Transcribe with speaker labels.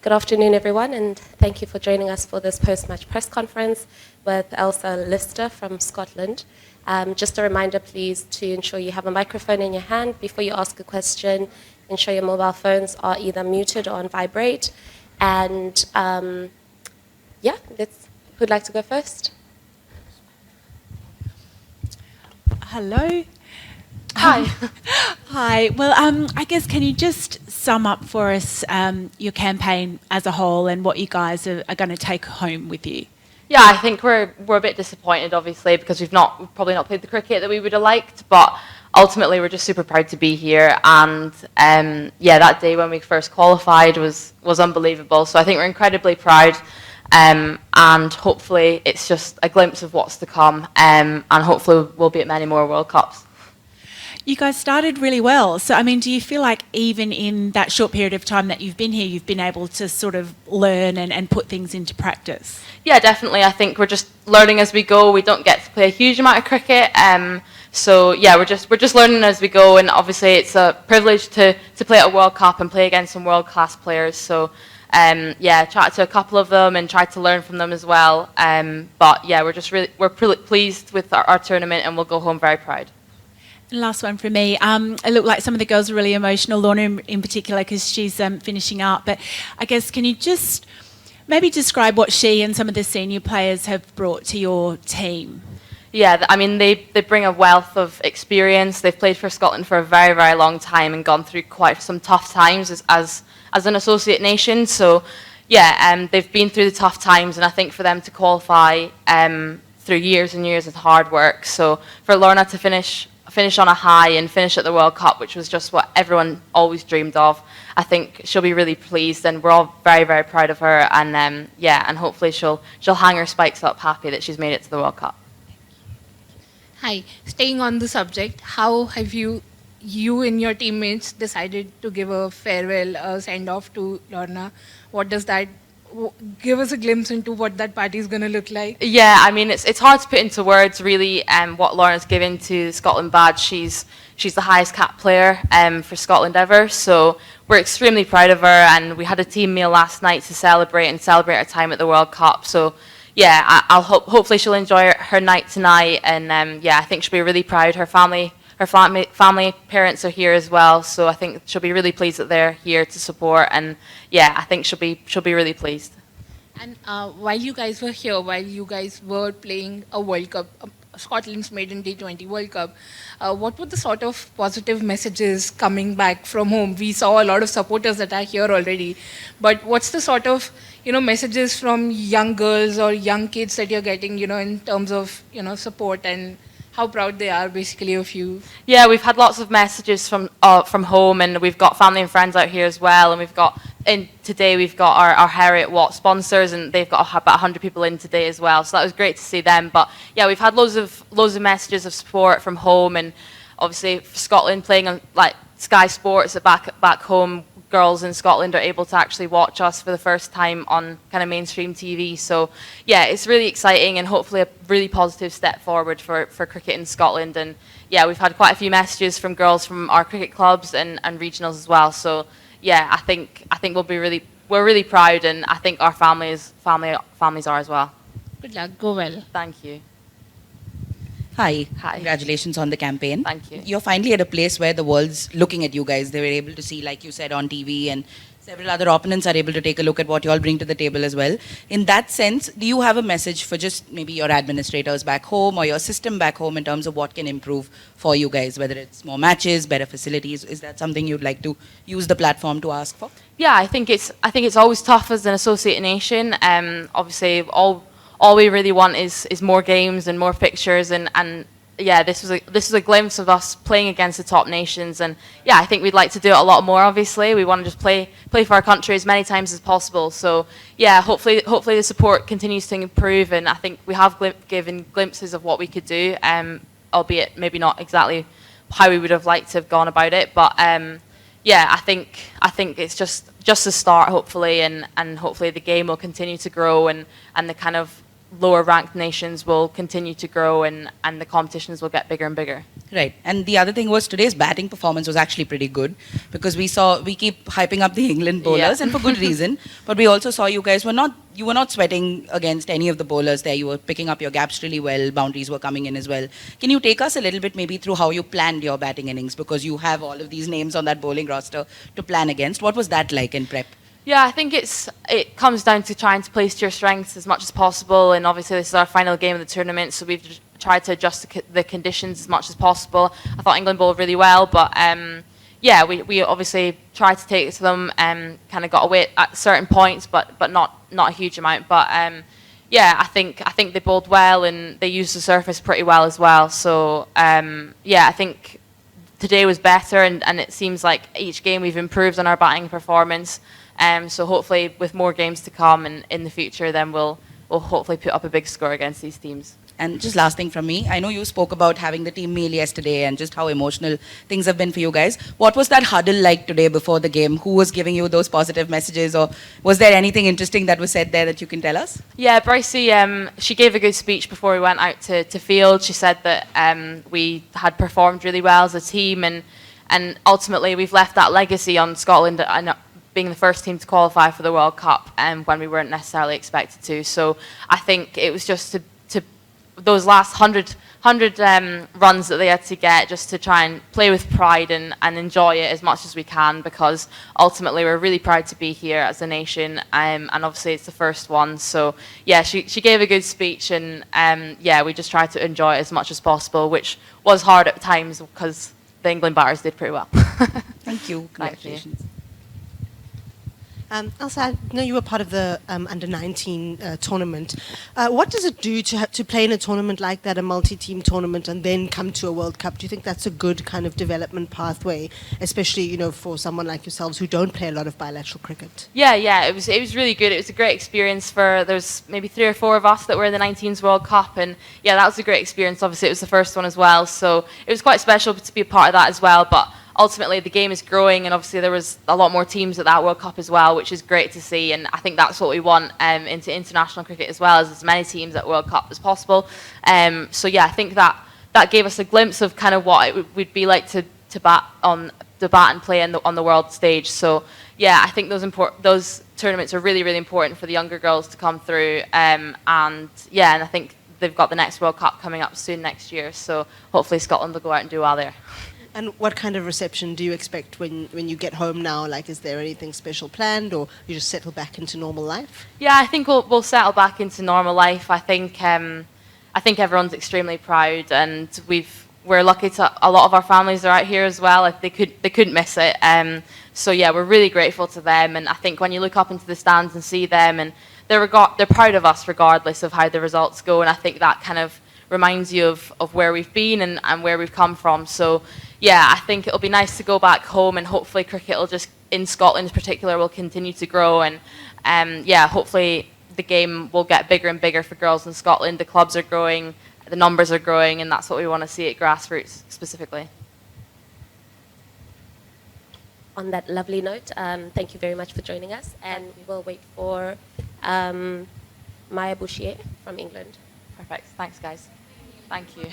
Speaker 1: Good afternoon, everyone, and thank you for joining us for this post-match press conference with Alisa Lister from Scotland. Just a reminder, please, to ensure you have a microphone in your hand before you ask a question. Ensure your mobile phones are either muted or on vibrate. And who'd like to go first?
Speaker 2: Hello.
Speaker 3: Hi.
Speaker 2: Hi. Well, I guess can you just sum up for us your campaign as a whole and what you guys are going to take home with you?
Speaker 3: Yeah, I think we're a bit disappointed, obviously, because we've probably not played the cricket that we would have liked, but ultimately we're just super proud to be here. And that day when we first qualified was unbelievable. So I think we're incredibly proud. And hopefully it's just a glimpse of what's to come. And hopefully we'll be at many more World Cups.
Speaker 2: You guys started really well. So, I mean, do you feel like even in that short period of time that you've been here, you've been able to sort of learn and put things into practice?
Speaker 3: Yeah, definitely. I think we're just learning as we go. We don't get to play a huge amount of cricket. So, yeah, we're just learning as we go. And obviously it's a privilege to play at a World Cup and play against some world-class players. So, chat to a couple of them and try to learn from them as well. But, yeah, we're pretty pleased with our tournament and we'll go home very proud.
Speaker 2: Last one from me. It looked like some of the girls are really emotional, Lorna in particular, because she's finishing up. But I guess, can you just maybe describe what she and some of the senior players have brought to your team?
Speaker 3: Yeah, I mean, they bring a wealth of experience. They've played for Scotland for a very, very long time and gone through quite some tough times as an associate nation. So, yeah, they've been through the tough times, and I think for them to qualify through years and years of hard work. So for Lorna to finish on a high and finish at the World Cup, which was just what everyone always dreamed of, I think she'll be really pleased, and we're all very, very proud of her. And and hopefully she'll hang her spikes up happy that she's made it to the World Cup.
Speaker 4: Hi, staying on the subject, how have you and your teammates decided to give a farewell send-off to Lorna? What does that? Give us a glimpse into what that party is going to look like.
Speaker 3: Yeah, I mean, it's hard to put into words, really, what Lorna's given to the Scotland badge. She's the highest cap player for Scotland ever, so we're extremely proud of her, and we had a team meal last night to celebrate our time at the World Cup. So, yeah, hopefully she'll enjoy her night tonight, and I think she'll be really proud. Her family, parents are here as well, so I think she'll be really pleased that they're here to support, and yeah, I think she'll be really pleased.
Speaker 4: And while you guys were here, while you guys were playing a World Cup, Scotland's maiden T20 World Cup, what were the sort of positive messages coming back from home? We saw a lot of supporters that are here already, but what's the sort of messages from young girls or young kids that you're getting, in terms of support and how proud they are, basically, of you?
Speaker 3: Yeah, we've had lots of messages from home, and we've got family and friends out here as well. And today we've got our Harriet Watt sponsors, and they've got about 100 people in today as well. So that was great to see them. But yeah, we've had loads of messages of support from home, and obviously for Scotland playing on like Sky Sports back home. Girls in Scotland are able to actually watch us for the first time on kind of mainstream TV. So yeah, it's really exciting and hopefully a really positive step forward for cricket in Scotland. And yeah, we've had quite a few messages from girls from our cricket clubs and regionals as well. So yeah, I think we're really proud, and I think our families are as well.
Speaker 4: Good luck. Go well.
Speaker 3: Thank you.
Speaker 5: Hi.
Speaker 3: Hi.
Speaker 5: Congratulations on the campaign.
Speaker 3: Thank you.
Speaker 5: You're finally at a place where the world's looking at you guys. They were able to see, like you said, on TV, and several other opponents are able to take a look at what you all bring to the table as well. In that sense, do you have a message for just maybe your administrators back home or your system back home in terms of what can improve for you guys, whether it's more matches, better facilities? Is that something you'd like to use the platform to ask for?
Speaker 3: Yeah, I think it's always tough as an associate nation. Obviously, all we really want is more games and more fixtures, and yeah, this was a glimpse of us playing against the top nations, and yeah, I think we'd like to do it a lot more. Obviously, we want to just play for our country as many times as possible. So yeah, hopefully the support continues to improve, and I think we have given glimpses of what we could do, albeit maybe not exactly how we would have liked to have gone about it, but yeah, I think it's just a start, hopefully, and hopefully the game will continue to grow, and the kind of lower ranked nations will continue to grow, and the competitions will get bigger and bigger.
Speaker 5: Right. And the other thing was today's batting performance was actually pretty good because we keep hyping up the England bowlers and for good reason. But we also saw you guys you were not sweating against any of the bowlers there. You were picking up your gaps really well. Boundaries were coming in as well. Can you take us a little bit maybe through how you planned your batting innings because you have all of these names on that bowling roster to plan against? What was that like in prep?
Speaker 3: Yeah, I think it comes down to trying to play to your strengths as much as possible, and obviously this is our final game of the tournament, so we've tried to adjust the conditions as much as possible. I thought England bowled really well, but yeah, we obviously tried to take it to them, kind of got away at certain points, but not a huge amount. But yeah, I think they bowled well and they used the surface pretty well as well. So yeah, I think today was better, and it seems like each game we've improved on our batting performance. So hopefully with more games to come and in the future, then we'll hopefully put up a big score against these teams.
Speaker 5: And just last thing from me, I know you spoke about having the team meal yesterday and just how emotional things have been for you guys. What was that huddle like today before the game? Who was giving you those positive messages, or was there anything interesting that was said there that you can tell us?
Speaker 3: Yeah, Bryce, she gave a good speech before we went out to field. She said that we had performed really well as a team, and ultimately we've left that legacy on Scotland being the first team to qualify for the World Cup when we weren't necessarily expected to. So I think it was just to those last 100 runs that they had to get, just to try and play with pride and enjoy it as much as we can, because ultimately we're really proud to be here as a nation, and obviously it's the first one. So yeah, she gave a good speech, and yeah, we just tried to enjoy it as much as possible, which was hard at times because the England batters did pretty well.
Speaker 5: Thank you. Congratulations.
Speaker 6: Alisa, I know you were part of the under-19 tournament. What does it do to play in a tournament like that, a multi-team tournament, and then come to a World Cup? Do you think that's a good kind of development pathway, especially for someone like yourselves who don't play a lot of bilateral cricket?
Speaker 3: Yeah, it was really good. It was a great experience there's maybe 3 or 4 of us that were in the 19s World Cup, and yeah, that was a great experience. Obviously, it was the first one as well, so it was quite special to be a part of that as well. But ultimately the game is growing, and obviously there was a lot more teams at that World Cup as well, which is great to see, and I think that's what we want into international cricket as well, as many teams at World Cup as possible. So yeah, I think that gave us a glimpse of kind of what it would be like to bat and play on the world stage. So yeah, I think those tournaments are really, really important for the younger girls to come through, and yeah, and I think they've got the next World Cup coming up soon next year, so hopefully Scotland will go out and do well there.
Speaker 6: And what kind of reception do you expect when you get home now? Like, is there anything special planned, or you just settle back into normal life?
Speaker 3: Yeah, I think we'll settle back into normal life. I think everyone's extremely proud, and we're lucky to a lot of our families are out here as well. Like they couldn't miss it. So yeah, we're really grateful to them, and I think when you look up into the stands and see them, and they're proud of us regardless of how the results go, and I think that kind of reminds you of where we've been and where we've come from. So yeah, I think it'll be nice to go back home, and hopefully cricket will just, in Scotland in particular, will continue to grow, and yeah, hopefully the game will get bigger and bigger for girls in Scotland. The clubs are growing, the numbers are growing, and that's what we want to see at grassroots specifically.
Speaker 1: On that lovely note, thank you very much for joining us, and we will wait for Maia Bouchier from England.
Speaker 3: Perfect. Thanks, guys. Thank you.